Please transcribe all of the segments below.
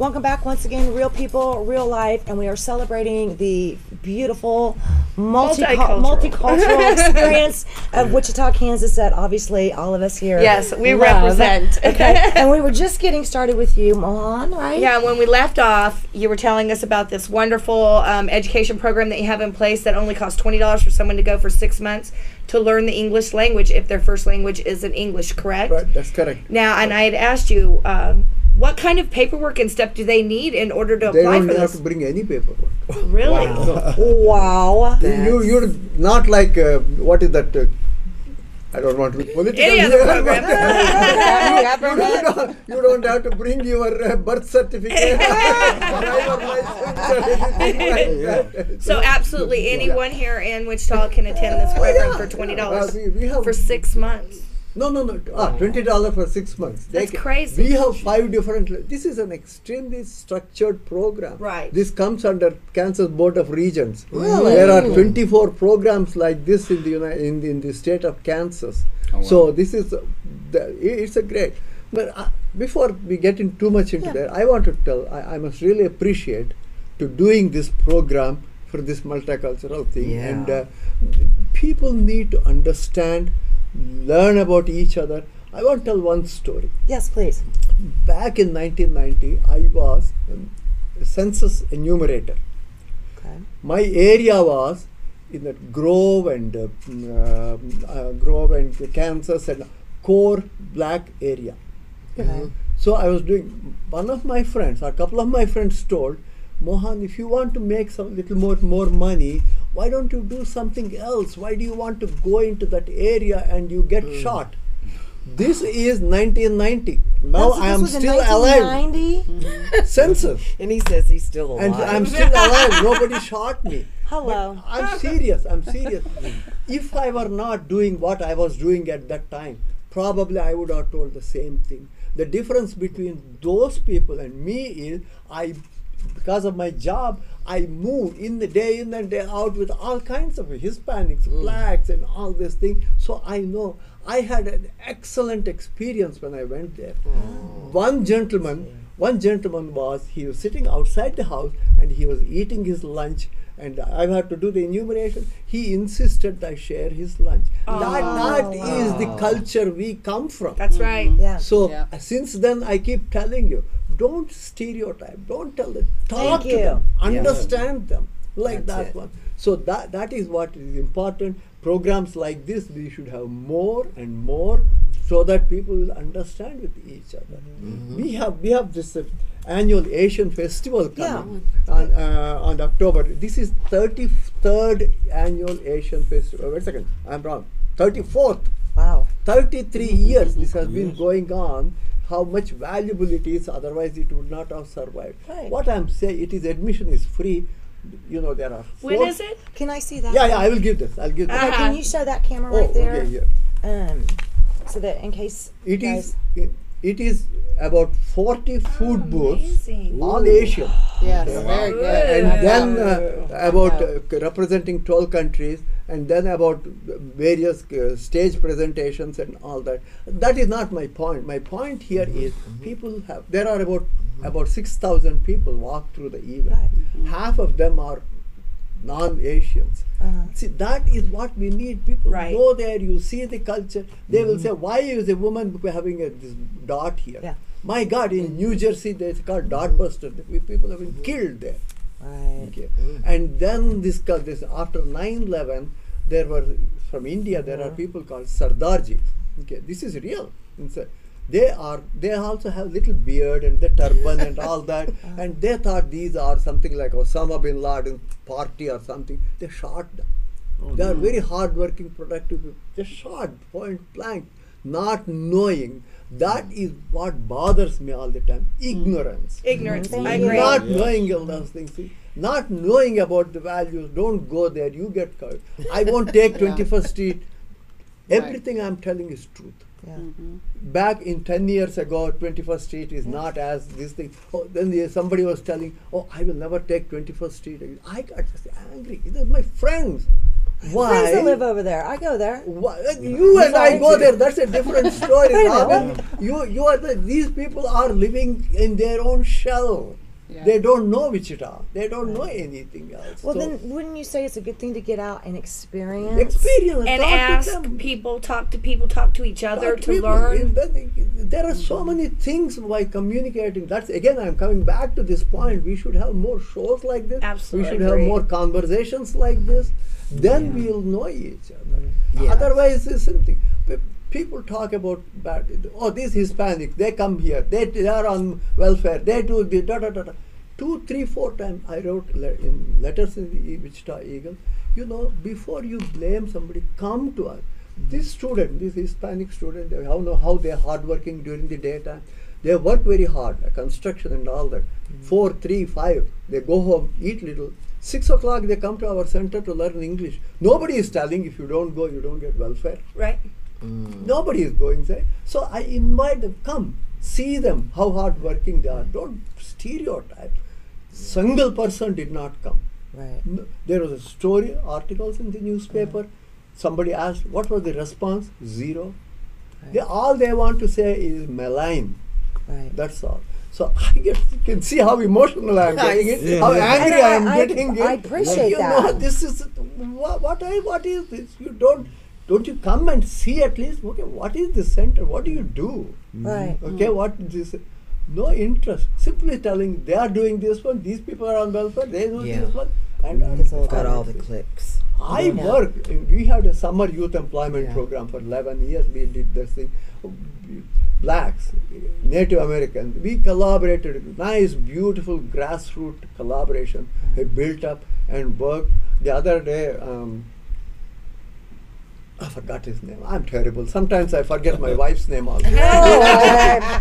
Welcome back once again, Real People, Real Life, and we are celebrating the beautiful multicultural experience of Wichita, Kansas that obviously all of us here Yes, we love. represent. Okay, and we were just getting started with you, Mohan, right? Yeah, when we left off, you were telling us about this wonderful education program that you have in place that only costs $20 for someone to go for 6 months to learn the English language if their first language isn't English, correct? Right, that's correct. Now, and I had asked you, what kind of paperwork and stuff do they need in order to They apply don't for have this? to bring any paperwork. Really? Wow. You're not like, what is that? I don't want to be political. Any other here, program. but you don't have to bring your birth certificate, driver license, or anything like that. So absolutely anyone here in Wichita can attend this program for $20 we have for 6 months. No. $20 for 6 months. That's crazy. We have 5 different. This is an extremely structured program. Right. This comes under Kansas Board of Regents. Really? There are 24 programs like this in the state of Kansas. Oh, wow. So this is it's a great. But before we get in too much into that, I want to tell. I must really appreciate to doing this program for this multicultural thing, Yeah. and people need to understand, learn about each other. I want to tell one story. Yes, please. Back in 1990, I was a census enumerator. Okay. My area was in the Grove and Kansas and core black area. Okay. So I was doing. One of my friends, a couple of my friends told, Mohan, if you want to make some little more money, why don't you do something else? Why do you want to go into that area and you get shot? This is 1990. Now I am still alive. 1990? Census. And he says he's still alive. And I'm still alive. Nobody shot me. Hello. But I'm serious. If I were not doing what I was doing at that time, probably I would have told the same thing. The difference between those people and me is because of my job, I moved in and day out with all kinds of Hispanics, blacks, and all this thing. So I know I had an excellent experience when I went there. One gentleman he was sitting outside the house and he was eating his lunch, and I had to do the enumeration. He insisted I share his lunch. That is the culture we come from. That's right. Yeah. So Yeah. since then I keep telling you, don't stereotype, don't tell them, talk Thank to you. them, understand them like That's that it. one. So that is what is important. Programs like this we should have more and more, so that people will understand with each other. We have this annual Asian festival coming on October. This is 33rd annual Asian festival. Wait a second, I'm wrong. 34th. Wow. 33 years this has been going on. How much valuable it is, otherwise it would not have survived. Right. What I'm saying, admission is free. There are When four- is it? Can I see that? Yeah, I will give this. I'll give this. Okay, can you show that camera Oh, right there? okay, here. So that in case It guys- is. It is about 40 food booths, Amazing. all Asian, Yes, Yeah. very Good. good. and then about Yeah. representing 12 countries, and then about various stage presentations and all that. That is not my point. My point here is there are about 6,000 people walk through the event. Right. Half of them are non-Asians. See, that is what we need. People Right. go there, you see the culture. They will say, why is a woman having this dot here? Yeah. My God, in New Jersey, it's called dot buster. People have been killed there. Right. Okay. And then this after 9/11, there were from India. There are people called Sardarji. Okay, this is real. They also have little beard and the turban and all that, and they thought these are something like Osama bin Laden party or something. They shot them. They are very hardworking, productive people. They shot point blank, not knowing. That is what bothers me all the time. Ignorance. Ignorance. Thank I you. agree. Not knowing all those things. See, not knowing about the values. Don't go there. You get caught. I won't take 21st Street. Everything I'm telling is truth. Yeah. Back in 10 years ago, 21st Street is not as this thing. Then somebody was telling, I will never take 21st Street again. I got just angry. These are my friends. Why? Friends that live over there. I go there. You and I Sorry. go there. That's a different story. I know. Robin. You are these people are living in their own shell. Yeah. They don't know Wichita. They don't know anything else. Well, So then wouldn't you say it's a good thing to get out and experience? experience And talk to ask them. people, talk to people, talk to each other Talk to people. learn. There are so many things by communicating. That's again, I'm coming back to this point. We should have more shows like this. Absolutely We should agree. have more conversations like this. Then we'll know each other. Yes. Otherwise, it's something. People talk about bad. Oh, these Hispanics, they come here. They are on welfare. They do the da da da da. 2, 3, 4 times I wrote in letters in the Wichita Eagle. You know, before you blame somebody, come to us. This student, this Hispanic student, they know how they are hardworking during the daytime. They work very hard, construction and all that. 4, 3, 5, they go home, eat little. 6 o'clock they come to our center to learn English. Nobody is telling if you don't go, you don't get welfare. Right? Nobody is going there. So I invite them, come, see them, how hardworking they are. Don't stereotype. Single person did not come. Right. No, there was a story, articles in the newspaper. Somebody asked, what was the response? Zero. Right. All they want to say is malign. Right. That's all. So you can see how emotional I am getting it, Yeah. how angry And I am I- getting it. I appreciate you that. know, this is what is this? You don't you come and see at least? Okay, what is the center? What do you do? Right. Okay, what this? No interest. Simply telling they are doing this one. These people are on welfare. They do Yeah. this one. And It's all Got all the this. clicks. I Yeah. worked. We had a summer youth employment Yeah. program for 11 years. We did this thing. Blacks, Native Americans. We collaborated. Nice, beautiful grassroots collaboration. We built up and worked. The other day, I forgot his name. I'm terrible. Sometimes I forget my wife's name also.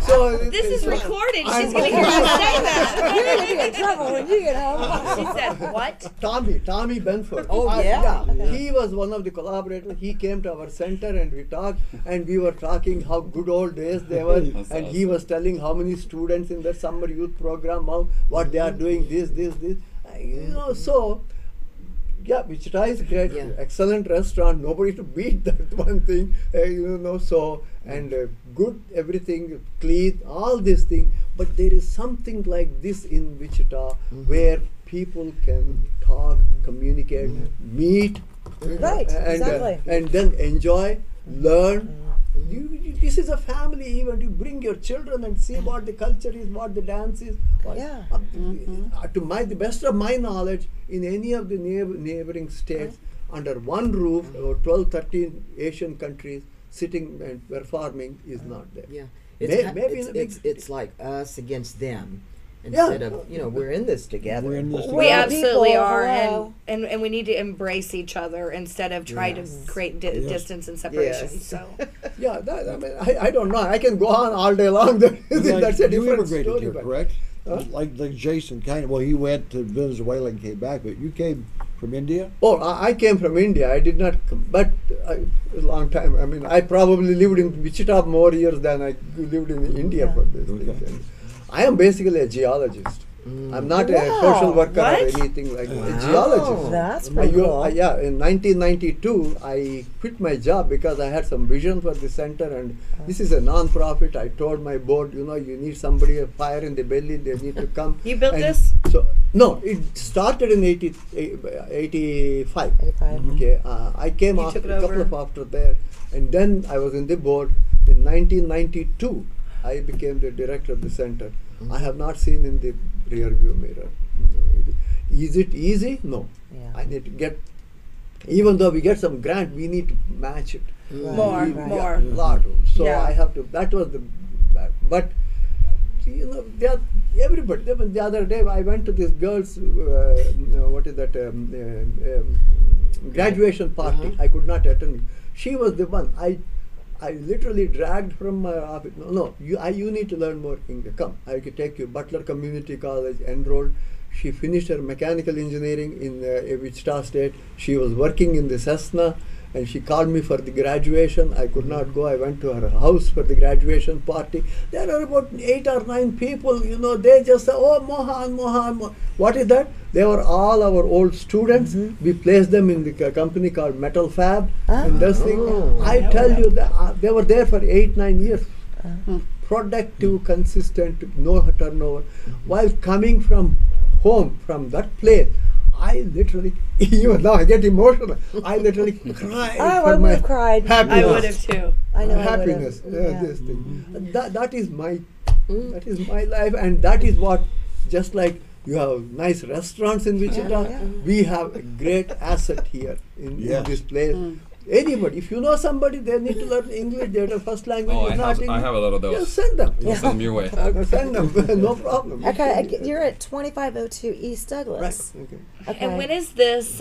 So This is recorded. She's I'm- going to hear you say that. You're gonna be in trouble when you get home. She said, what? Tommy Benford. Oh, yeah? He was one of the collaborators. He came to our center and we talked, and we were talking how good old days they were. That's And he was telling how many students in the summer youth program, how, what they are doing, this. You know, so yeah, Wichita is great, Yeah. excellent restaurant. Nobody to beat that one thing, you know. So and good everything, clean, all these things. But there is something like this in Wichita where people can talk, communicate, meet, Right, exactly. and then enjoy, learn. This is a family event. You bring your children and see what the culture is, what the dance is. Yeah. To the best of my knowledge, in any of the neighboring states, under one roof, about 12, 13 Asian countries sitting and performing is not there. Yeah. Maybe in a big It's like us against them. Instead of, we're in this together. We're in this We Well, absolutely people, are, hello. and we need to embrace each other instead of try Yes. to create Yes. distance and separation. Yes. So Yeah, I mean, I don't know. I can go on all day long. That's a you different immigrated story. here, but- correct? Huh? Like Jason kind of. Well, he went to Venezuela and came back, but you came from India. Oh, I came from India. I did not come, but a long time. I mean, I probably lived in Wichita more years than I lived in India Yeah. for this Okay. thing. I am basically a geologist. I'm not a Wow. social worker What? or anything like that. A Wow. geologist. That's I, pretty cool. yeah, in 1992, I quit my job because I had some vision for the center, and this is a non-profit. I told my board, you need somebody, a fire in the belly, they need to come. You built And this? So no, it started in 85. 85. Okay, I came You after took it a couple over. of after there, and then I was in the board. In 1992, I became the director of the center. I have not seen in the rear view mirror. Is it easy? No. Yeah. I need to get. Even though we get some grant, we need to match it. Right. More, We- more. yeah, lot. So Yeah. I have to. That was the. But they are everybody. The other day I went to this girl's. What is that? Graduation party. Uh-huh. I could not attend. She was the one. I literally dragged from my office. No, you need to learn more English. Come, I can take you. Butler Community College, enrolled. She finished her mechanical engineering in Wichita State. She was working in the Cessna, and she called me for the graduation. I could not go. I went to her house for the graduation party. There are about 8 or 9 people, you know, they just say, oh, Mohan. What is that? They were all our old students. We placed them in the company called Metal Fab. And this thing, I tell you, that they were there for 8-9 years. Productive, consistent, no turnover. While coming from home, from that place, I literally, even now I get emotional. I literally cried. Oh, for I would my have cried. happiness. I would have too. I know. Happiness. I would have. This thing. That is my life, and that is what, just like you have nice restaurants in Wichita, we have a great asset here in this place. Anybody, if you know somebody, they need to learn English. Their first language Oh, is I not have English. a lot of those. Just send them. I'll send them your way. Send them. No problem. Okay, you're at 2502 East Right. Douglas. Okay. Okay. And when is this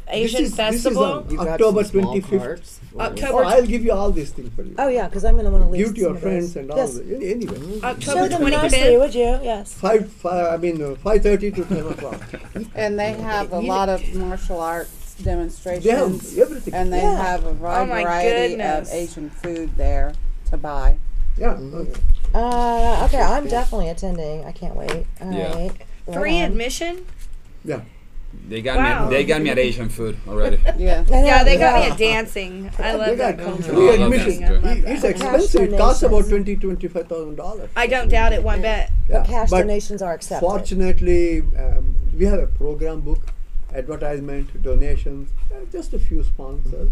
Asian This is Festival? on You got October some small 25th. carts for October I'll give you all these things for you. Oh yeah, because I'm going to want to leave. Give to your some of friends those. and all. Yes. Anyway, Show October them nicely, 25th. would you? Yes. 5:30 to 10 o'clock. And they have a lot of martial arts They have demonstrations. everything. And they Yeah. have a wide Oh my variety goodness. of Asian food there to buy. Yeah. Okay. Okay, I'm definitely attending. I can't wait. All Yeah. right. Free Right on. admission? Yeah. They got Wow. me. They got me at Asian food already. Yeah. I know, Yeah, they got me yeah. at dancing. I They love got that culture. free I love admission. that. I love It's that. expensive. It costs about $25,000. I don't doubt it one bit. Yeah. Cash But donations are accepted. fortunately, we have a program book, advertisement, donations, just a few sponsors.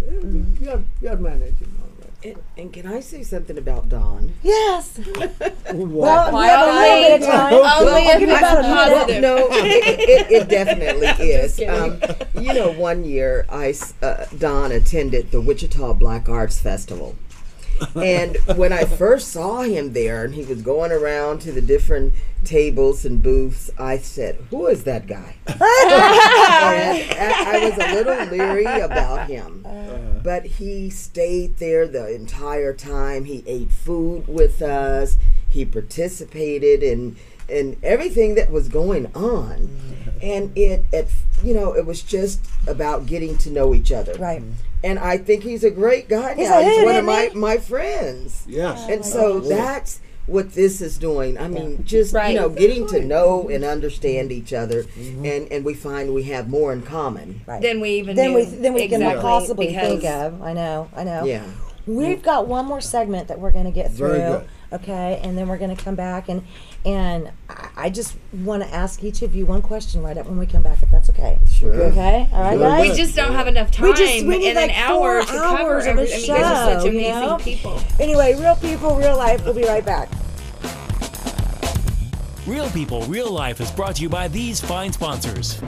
We are managing all right. And can I say something about Dawn? Yes. Wow. Well, we have a little bit of time. Only I'll if give you it's about a minute. positive. No, it definitely is. kidding. You know, one year Don attended the Wichita Black Arts Festival. And when I first saw him there and he was going around to the different tables and booths, I said, who is that guy? And I was a little leery about him. But he stayed there the entire time. He ate food with us. He participated in everything that was going on. And it was just about getting to know each other. Right. And I think he's a great guy He's now. a He's hit, one of isn't he? my friends. Yes. And so that's what this is doing. I mean, just Right. getting to know and understand each other, and we find we have more in common. Right. Than we even Than knew. we can Exactly, possibly because- think of. I know. Yeah. We've got one more segment that we're going to get through. Very good. Okay, and then we're going to come back and I just want to ask each of you one question right up when we come back, if that's okay. Sure. Okay, all right, Very guys. We just don't have enough time We need in an like hour 4 to cover hours of a everything. You guys are such show, you amazing know? people. Anyway, real people, real life. We'll be right back. Real People, Real Life is brought to you by these fine sponsors.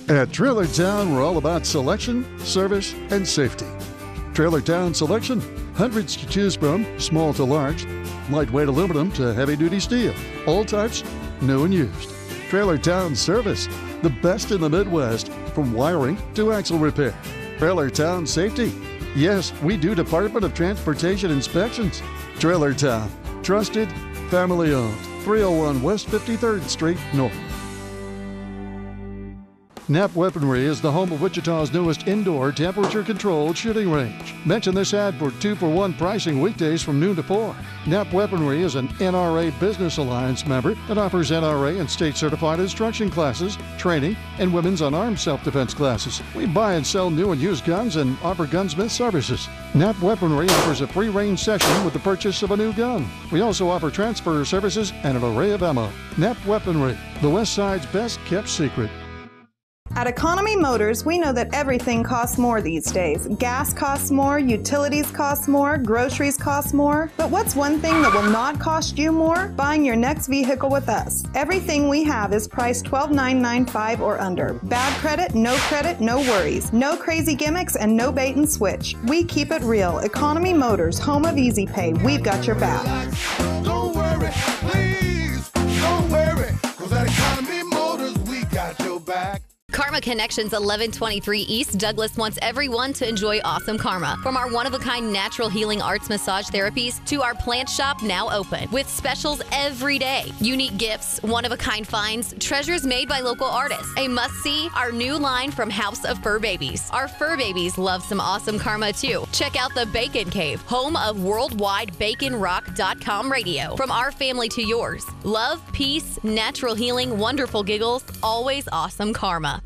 At Trailer Town, we're all about selection, service, and safety. Trailer Town Selection, hundreds to choose from, small to large, lightweight aluminum to heavy-duty steel, all types, new and used. Trailer Town Service, the best in the Midwest, from wiring to axle repair. Trailer Town Safety, yes, we do Department of Transportation inspections. Trailer Town, trusted, family-owned, 301 West 53rd Street North. Knapp Weaponry is the home of Wichita's newest indoor temperature-controlled shooting range. Mention this ad for 2-for-1 pricing weekdays from noon to 4. Knapp Weaponry is an NRA Business Alliance member that offers NRA and state-certified instruction classes, training, and women's unarmed self-defense classes. We buy and sell new and used guns and offer gunsmith services. Knapp Weaponry offers a free range session with the purchase of a new gun. We also offer transfer services and an array of ammo. Knapp Weaponry, the West Side's best-kept secret. At Economy Motors, we know that everything costs more these days. Gas costs more, utilities cost more, groceries cost more. But what's one thing that will not cost you more? Buying your next vehicle with us. Everything we have is priced $12,995 or under. Bad credit, no worries. No crazy gimmicks and no bait and switch. We keep it real. Economy Motors, home of Easy Pay. We've got your back. Don't worry, please, don't worry, 'cause at Economy Motors, we got your back. Karma Karma Connections 1123 East Douglas wants everyone to enjoy awesome karma. From our one-of-a-kind natural healing arts massage therapies to our plant shop now open with specials every day. Unique gifts, one-of-a-kind finds, treasures made by local artists. A must-see, our new line from House of Fur Babies. Our fur babies love some awesome karma too. Check out the Bacon Cave, home of worldwidebaconrock.com radio. From our family to yours. Love, peace, natural healing, wonderful giggles, always awesome karma.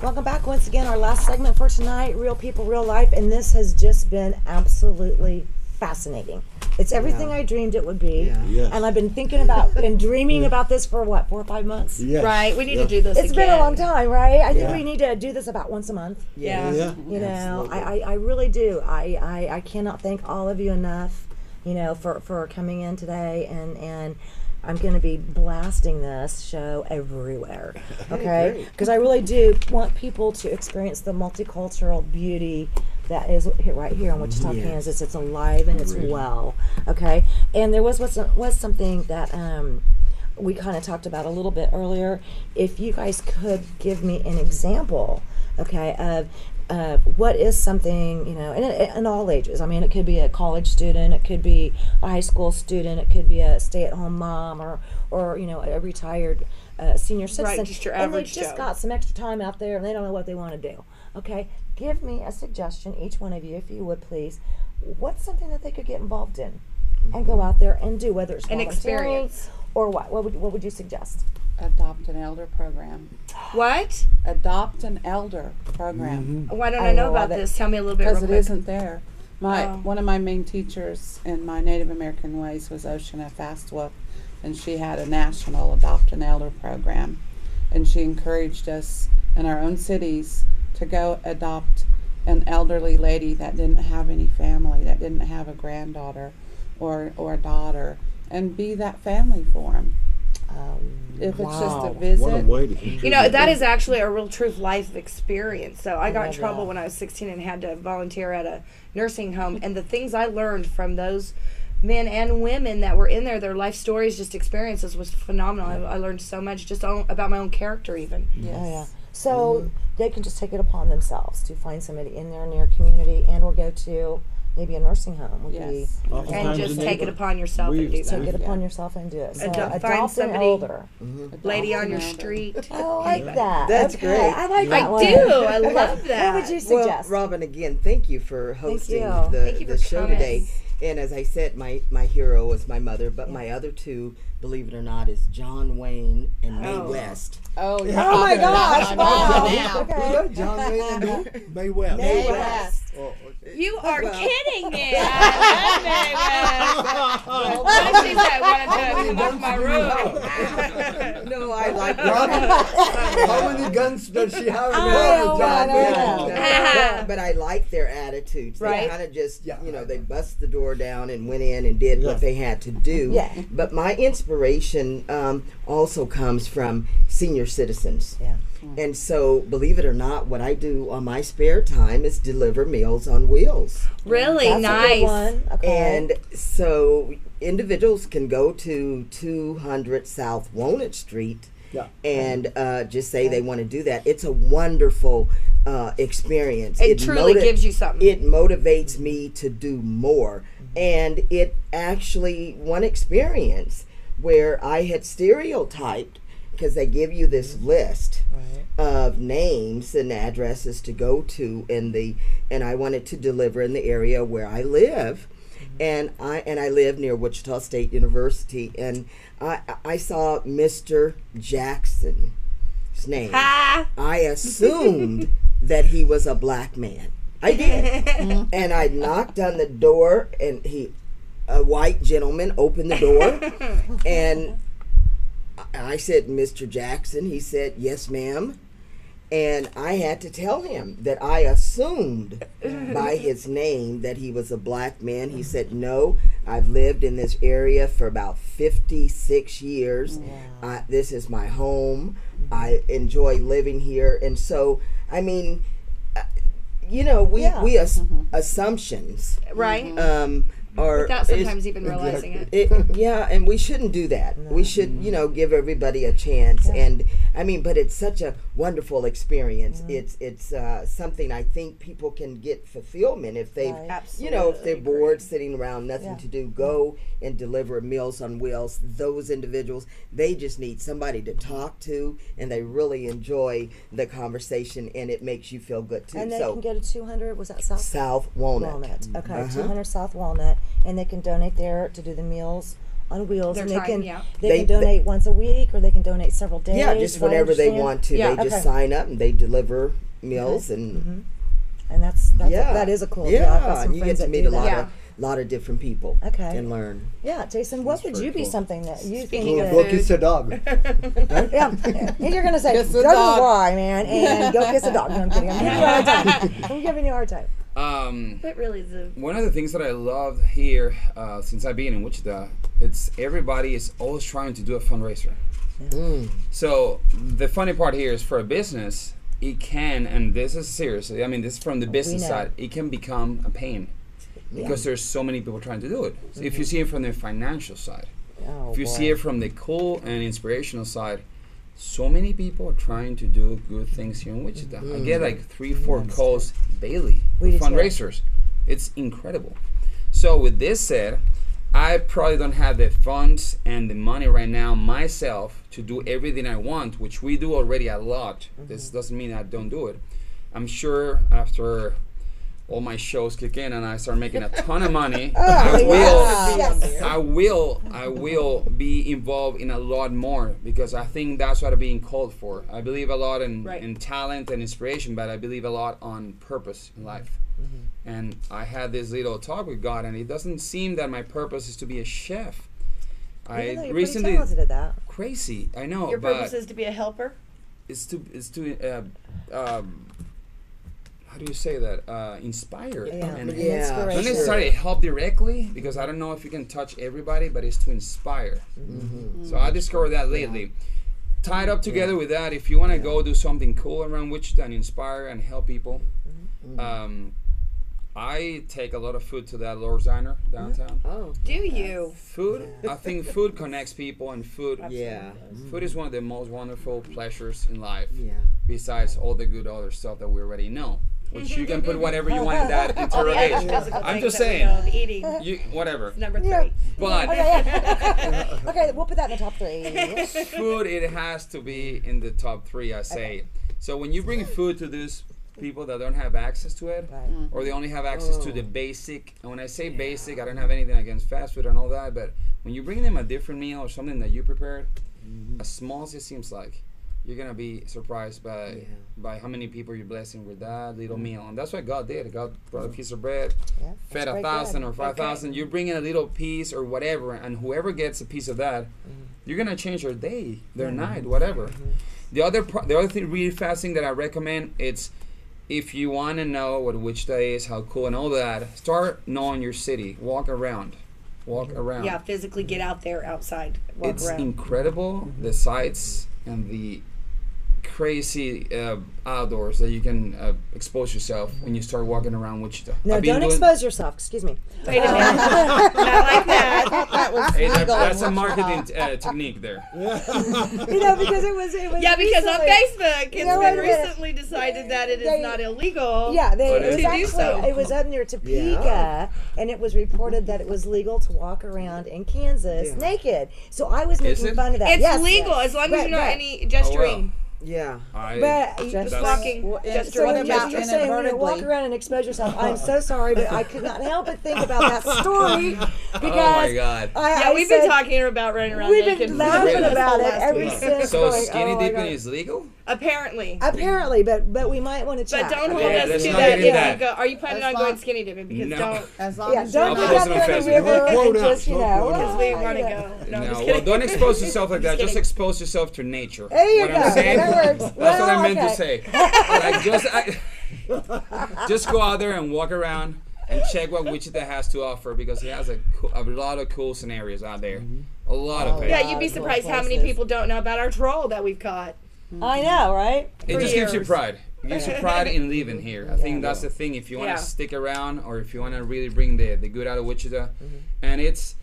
Welcome back once again. Our last segment for tonight, Real People, Real Life, and this has just been absolutely fascinating. It's everything I dreamed it would be, Yes. and I've been thinking about and dreaming about this for what, 4 or 5 months? Yes. Right, we need to do this It's again. been a long time, right? I think Yeah. we need to do this about once a month. Yeah. Yeah. You know, Absolutely. I really do. I cannot thank all of you enough, you know, for coming in today, and I'm going to be blasting this show everywhere, okay? great. Because I really do want people to experience the multicultural beauty that is right here in Wichita, Yes. Kansas. It's alive and it's well, okay? And there was something that we kind of talked about a little bit earlier. If you guys could give me an example, okay, of what is something, you know, in all ages. I mean, it could be a college student, it could be a high school student, it could be a stay-at-home mom, or you know, a retired senior citizen. just your and average they've just Joe. got some extra time out there, and they don't know what they want to do. Okay, give me a suggestion, each one of you, if you would please. What's something that they could get involved in and go out there and do, whether it's An volunteering experience. or what? What would you suggest? Adopt an elder program. What? Adopt an elder program. Why don't I I know love about it. this? Tell me a little bit real Because it quick. isn't there. One of my main teachers in my Native American ways was Oceana Fastwolf, and she had a national Adopt an Elder program, and she encouraged us in our own cities to go adopt an elderly lady that didn't have any family, that didn't have a granddaughter or a daughter, and be that family for them. If it's just a visit. What a way to You know, that is actually a real truth life experience. So I got in love trouble that. when I was 16 and had to volunteer at a nursing home. And the things I learned from those men and women that were in there, their life stories, just experiences, was phenomenal. I learned so much just about my own character even. Yes. Oh, yeah. So they can just take it upon themselves to find somebody in their near community and or go to maybe a nursing home would Yes. And Oftentimes just in take it neighbor- upon yourself and do be take that. it upon yourself and do it. So Find adopt an somebody- elder. Lady on Adopt your an elder. street. I like that. That's Okay, great. I like that I one. do. I Okay. love that. What would you Well, suggest? Robin, again, thank you for hosting you. Thank you the for show coming. today. And as I said, my hero is my mother, but my other two, believe it or not, is John Wayne and Mae West. Oh, Oh my gosh! Wow. Okay. You got John Wayne and who? Mae West. Mae West. Oh, okay. You are kidding me. Why she said, "Want to come off my room?" No, I like How many guns does she have? know, John I Wayne? know. but I like their attitudes. They Right. kind of just, Yeah. you know, they bust the door down and went in and did Yeah. what they had to do. Yeah. But my inspiration also comes from senior citizens. Yeah. And so, believe it or not, what I do on my spare time is deliver Meals on Wheels. Really That's a nice. good one. Okay. And so individuals can go to 200 South Walnut Street Yeah. and just say they want to do that. It's a wonderful experience. It truly gives you something. It motivates me to do more. And it actually, one experience where I had stereotyped, because they give you this list of names and addresses to go to and I wanted to deliver in the area where I live. And I live near Wichita State University, and I saw Mr. Jackson's name. I assumed that he was a black man. I did. And I knocked on the door, and a white gentleman opened the door, and I said, "Mr. Jackson." He said, "Yes, ma'am." And I had to tell him that I assumed by his name that he was a black man. He said, "No, I've lived in this area for about 56 years. This is my home. I enjoy living here." And so, I mean, you know, we assumptions. Right. Or Without sometimes even realizing it. Yeah, and we shouldn't do that. We should, give everybody a chance. And I mean, but it's such a wonderful experience. It's something I think people can get fulfillment if they, if they're bored sitting around, nothing to do. Go and deliver Meals on Wheels. Those individuals, they just need somebody to talk to, and they really enjoy the conversation, and it makes you feel good too. And they can go to 200. Was that South? South Walnut. Okay, 200 South Walnut, and they can donate there to do the Meals on Wheels. They're and trying, they can donate once a week, or they can donate several days. Yeah, just whenever they want to. They just sign up and they deliver meals and that's that is a cool deal. I've got some and you get friends to that meet do a that. lot of different people and learn. Yeah, Jason, what would you be something that you think Go kiss a dog. Yeah, you're gonna say Kiss go a to the dog. Y, man, and go kiss a dog. No, I'm kidding. I'm giving you a hard time. I'm giving you a hard time. But really, One of the things that I love here, since I've been in Wichita, it's everybody is always trying to do a fundraiser. So the funny part here is for a business, it can, and this is serious, I mean, this is from the business side, it can become a pain because there's so many people trying to do it. So if you see it from the financial side, if you see it from the cool and inspirational side, so many people are trying to do good things here in Wichita. I get like 3-4 calls daily for fundraisers. It's incredible. So with this said, I probably don't have the funds and the money right now myself to do everything I want, which we do already a lot. This doesn't mean I don't do it. I'm sure after all my shows kick in and I start making a ton of money, I will be involved in a lot more, because I think that's what I'm being called for. I believe a lot in talent and inspiration, but I believe a lot on purpose in life. And I had this little talk with God, and it doesn't seem that my purpose is to be a chef. Even though I you're recently pretty talented at that. crazy. I know. your but purpose is to be a helper. It's to how do you say that? Inspire. And inspiration. not necessarily help directly, because I don't know if you can touch everybody, but it's to inspire. So I discovered that lately. Tied up together with that, if you want to go do something cool around Wichita and inspire and help people, I take a lot of food to that Lord's Diner downtown. Oh, do you? Food, I think food connects people, and food is one of the most wonderful pleasures in life. Besides all the good other stuff that we already know, which you can put whatever you want in that interrogation. I'm just saying, eating. Whatever. It's number 3. But Okay, we'll put that in the top 3. food, it has to be in the top 3, I say. So when you bring food to these people that don't have access to it, or they only have access to the basic, and when I say basic, I don't have anything against fast food and all that, but when you bring them a different meal or something that you prepared, as small as it seems like, you're gonna be surprised by how many people you're blessing with that little meal. And that's what God did. God brought a piece of bread, fed 1,000 or 5,000. You're bringing a little piece or whatever, and whoever gets a piece of that, you're gonna change their day, their night, whatever. The other thing, really fast thing that I recommend, it's if you want to know what Wichita is, how cool and all that, start knowing your city. Walk around. Yeah, physically get out there, outside. Walk It's around. incredible, the sights and the crazy outdoors that you can expose yourself when you start walking around Wichita. No, don't expose yourself. Excuse me. Wait a minute. Not like that. That was Hey, legal. that's a marketing technique there. Because it was Yeah, because on recently- Facebook, it's No, been wait a minute. recently decided that it is They- not illegal. Yeah, But it was to do actually so. it was up near Topeka, and it was reported that it was legal to walk around in Kansas naked. So I was Is making it? fun of that. It's Yes, legal yes. as long as you're not But- any gesturing. Yeah. But Just that's- walking, Well, and just So when What you're about just saying, walk around and expose yourself, I'm so sorry, but I could not help but think about that story because Oh my God. Yeah, we've been talking about running around We've naked. been laughing this about whole it last ever week. since. So going, skinny oh my dipping God. is legal? Apparently. Apparently, but we might want to chat. But don't hold Okay, us let's to not that get if into you that. go. Are you planning As on going long- skinny dipping? Because No. don't. As long Yeah, as don't I'll go post down it on there in the Facebook. river Quote and out, just, no quote Because out. we want to go. No, I'm No, just well, kidding. don't expose yourself like that. Just Just kidding. expose yourself to nature. There you what go. I'm saying? That works. That's what I Well, meant to okay. say. Like, just go out there and walk around and check what Wichita has to offer, because it has a lot of cool scenarios out there. A lot of it. Yeah, you'd be surprised how many people don't know about our troll that we've caught. I know, right? It for just gives you years. pride. gives you pride in living here. I think that's the thing. If you want to stick around, or if you want to really bring the good out of Wichita, and it's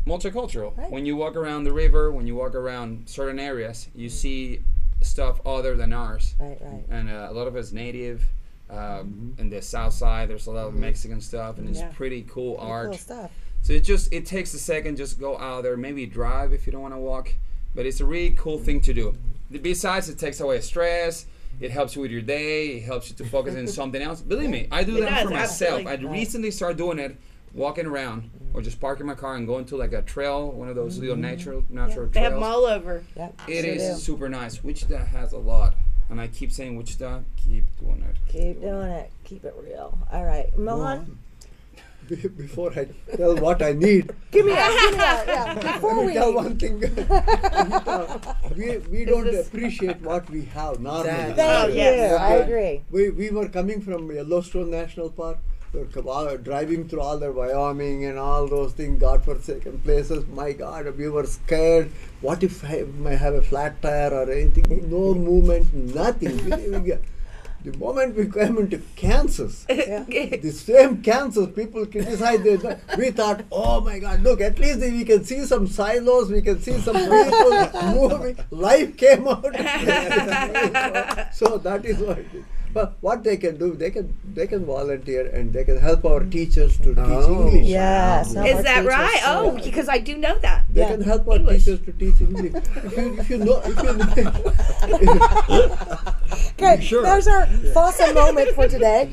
multicultural. Right. When you walk around the river, when you walk around certain areas, you see stuff other than ours. Right. And a lot of it's native. In the south side, there's a lot of Mexican stuff, and it's pretty cool art. Cool stuff. So it takes a second, just go out there, maybe drive if you don't want to walk, but it's a really cool thing to do. Besides, it takes away stress. It helps you with your day. It helps you to focus on something else. Believe me, I do that for myself. I recently started doing it, walking around or just parking my car and going to like a trail, one of those little natural trails. They have them all over. It is super nice. Wichita has a lot. And I keep saying, Wichita, keep doing it. Keep doing it. Keep it real. All right. Mohan? Before I tell what I need, give me that. Yeah. Before we tell one thing, we don't appreciate what we have normally. Thank you. I agree. We were coming from Yellowstone National Park. We were driving through all the Wyoming and all those things, godforsaken places. My God, we were scared. What if I may have a flat tire or anything? No movement, nothing. The moment we came into Kansas, the same Kansas, people criticize this. We thought, oh my God, look, at least we can see some silos, we can see some people moving. Life came out. So that is what it is. But what they can do, they can volunteer and they can help our teachers to teach English. Yes. Is that right? Oh, because I do know that. They can help our teachers to teach English. If you know. Okay, sure. There's our FOSSA moment for today.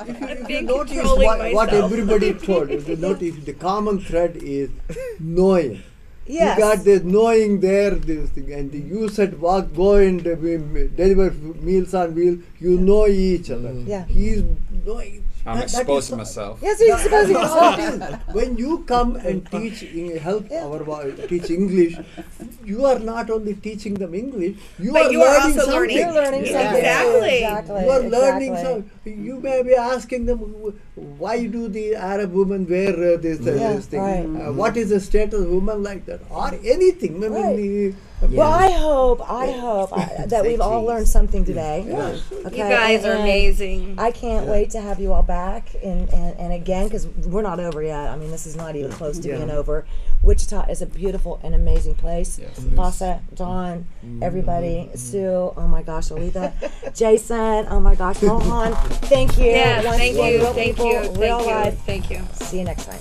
If you notice what everybody told, if you notice the common thread is knowing. Yes. You got this knowing there, this thing, and you said go and deliver meals on wheels. You know each other. Yeah. He's knowing. I'm exposing myself. Yes, he's exposing himself. When you come and teach teach English, you are not only teaching them English, you are learning something. You're learning something. Exactly. You are learning something. You may be asking them, why do the Arab women wear this thing? Right. What is the status of women like that? Or anything. Right. Well, I hope that we've all learned something today. Yes. Okay? You guys are amazing. I can't wait to have you all back and again, because we're not over yet. I mean, this is not even close to being over. Wichita is a beautiful and amazing place. Yes, Fossa, John, everybody, Sue, oh my gosh, Alita, Jason, oh my gosh, Mohan, thank you. Yeah, thank you. Real Thank people, you. real Thank you. life. Thank you. See you next time.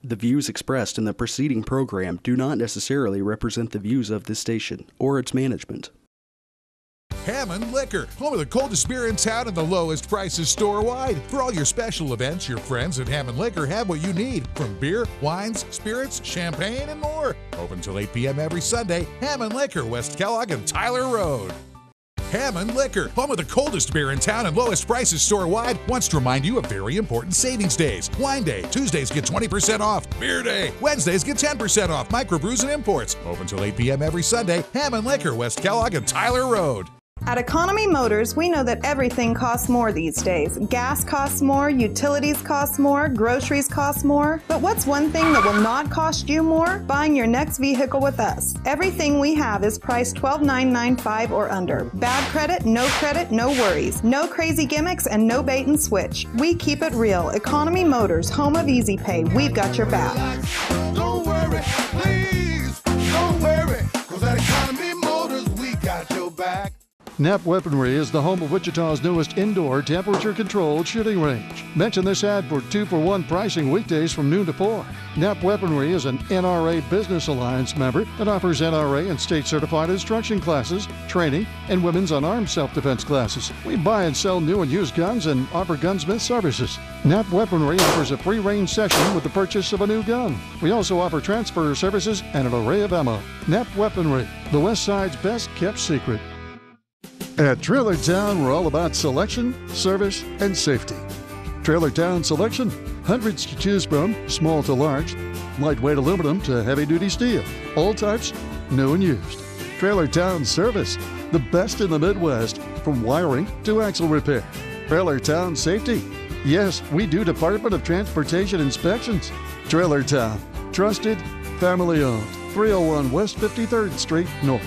The views expressed in the preceding program do not necessarily represent the views of this station or its management. Hammond Liquor, home of the coldest beer in town and the lowest prices store-wide. For all your special events, your friends at Hammond Liquor have what you need, from beer, wines, spirits, champagne, and more. Open till 8 p.m. every Sunday. Hammond Liquor, West Kellogg and Tyler Road. Hammond Liquor, home of the coldest beer in town and lowest prices store-wide, wants to remind you of very important savings days. Wine Day, Tuesdays get 20% off. Beer Day, Wednesdays get 10% off. Microbrews and imports. Open till 8 p.m. every Sunday. Hammond Liquor, West Kellogg and Tyler Road. At Economy Motors, we know that everything costs more these days. Gas costs more, utilities cost more, groceries cost more. But what's one thing that will not cost you more? Buying your next vehicle with us. Everything we have is priced $12,995 or under. Bad credit, no worries. No crazy gimmicks and no bait and switch. We keep it real. Economy Motors, home of Easy Pay. We've got your back. Don't worry, please, don't worry, 'cause at Economy Motors, we got your back. Knapp Weaponry is the home of Wichita's newest indoor temperature-controlled shooting range. Mention this ad for 2-for-1 pricing weekdays from noon to 4. Knapp Weaponry is an NRA Business Alliance member that offers NRA and state-certified instruction classes, training, and women's unarmed self-defense classes. We buy and sell new and used guns and offer gunsmith services. Knapp Weaponry offers a free range session with the purchase of a new gun. We also offer transfer services and an array of ammo. Knapp Weaponry, the West Side's best-kept secret. At Trailer Town, we're all about selection, service, and safety. Trailer Town Selection, hundreds to choose from, small to large, lightweight aluminum to heavy-duty steel, all types, new and used. Trailer Town Service, the best in the Midwest, from wiring to axle repair. Trailer Town Safety, yes, we do Department of Transportation inspections. Trailer Town, Trusted, family owned. 301 West 53rd Street North.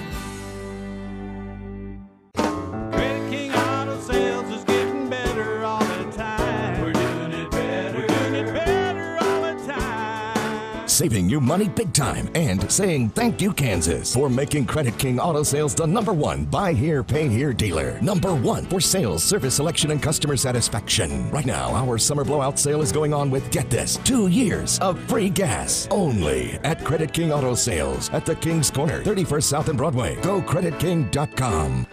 Credit King Auto Sales is getting better all the time. We're doing it better. We're doing it better all the time. Saving you money big time and saying thank you, Kansas, for making Credit King Auto Sales the #1 buy here, pay here dealer. #1 for sales, service selection, and customer satisfaction. Right now, our summer blowout sale is going on with, get this, 2 years of free gas only at Credit King Auto Sales at the King's Corner, 31st South and Broadway. GoCreditKing.com.